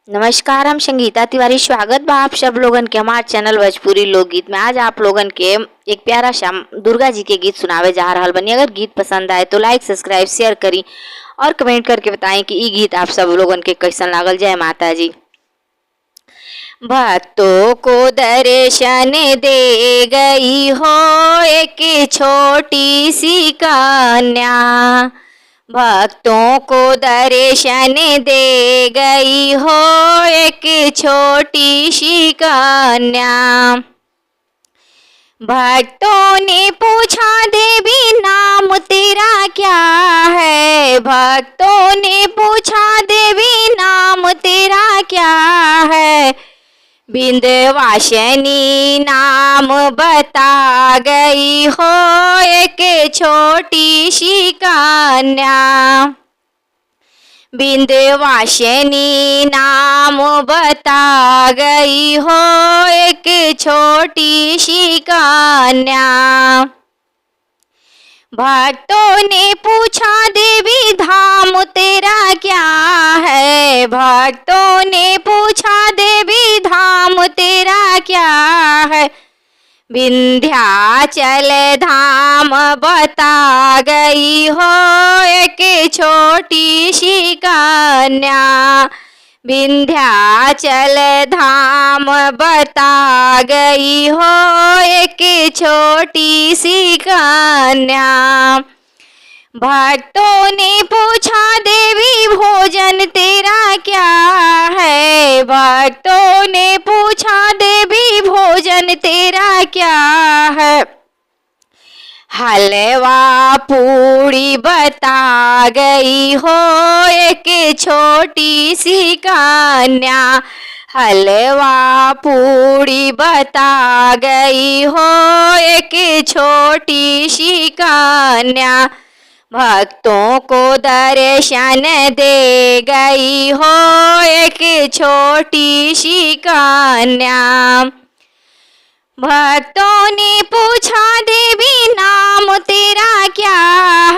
नमस्कार, हम संगीता तिवारी स्वागत बा आप सब लोगन के हमारे चैनल भोजपुरी लोकगीत में। आज आप लोगन के एक प्यारा सा दुर्गा जी के गीत सुनावे जा रहल बनी। अगर गीत पसंद आए तो लाइक सब्सक्राइब शेयर करी और कमेंट करके बताएं कि ये गीत आप सब लोगन के कैसन लागल। जय माता जी। भक्तों को दर्शन दे गई हो एक छोटी सी कन्या, भक्तों को दर्शन दे गई हो एक छोटी सी कन्या। भक्तों ने पूछा देवी नाम तेरा क्या है, भक्तों ने पूछा देवी नाम तेरा क्या है। विंध्यवासिनी नाम बता गई हो एक छोटी सी कन्या, विंध्यवासिनी नाम बता गई हो एक छोटी सी कन्या। भक्तों ने पूछा देवी धाम तेरा क्या है, भक्तों ने पूछा देवी धाम तेरा क्या है। विंध्याचल धाम बता गई हो एक छोटी सी कन्या, विंध्याचल धाम बता गई हो एक छोटी सी कन्या। भक्तों ने पूछा देवी भोजन तेरा क्या है, भक्तों ने पूछा देवी भोजन तेरा क्या है। हलवा पूड़ी बता गई हो एक छोटी सी कन्या, हलवा पूड़ी बता गई हो एक छोटी सी कन्या। भक्तों को दर्शन दे गई हो एक छोटी सी कन्या। भक्तों ने पूछा देवी नाम तेरा क्या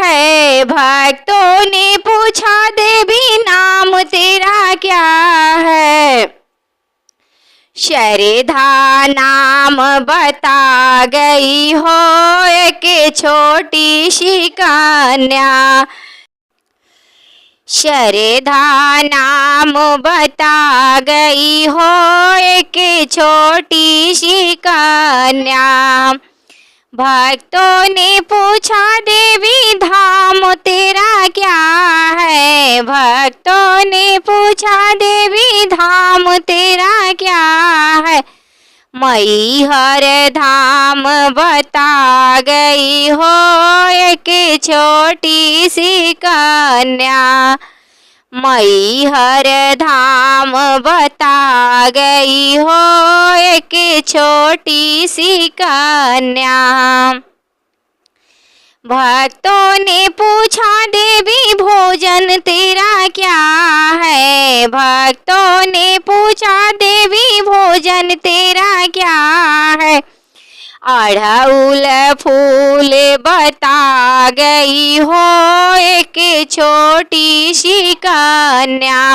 है, भक्तों ने पूछा देवी नाम तेरा क्या है। श्रद्धा नाम बता गई हो एक छोटी सी कन्या, श्रद्धा नाम बता गई हो एक छोटी सी कन्या। भक्तों ने पूछा देवी धाम तेरा क्या है, भक्तों ने पूछा देवी धाम तेरा क्या है। मैहर धाम बता गई हो एक छोटी सी कन्या, मैहर धाम बता गई हो एक छोटी सी कन्या। भक्तों ने पूछा देवी भोजन तेरा क्या है, भक्तों ने पूछा देवी भोजन तेरा क्या है। अड़हुल फूल बता गई हो एक छोटी सी कन्या,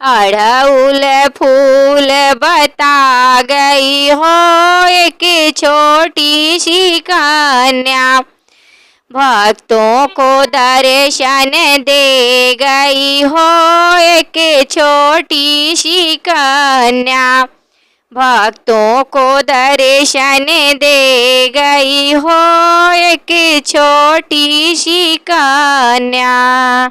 अड़हुल फूल बता गई हो एक छोटी सी कन्या। भक्तों को दर्शन दे गई हो एक छोटी सी कन्या, भक्तों को दर्शन दे गई हो एक छोटी सी कन्या।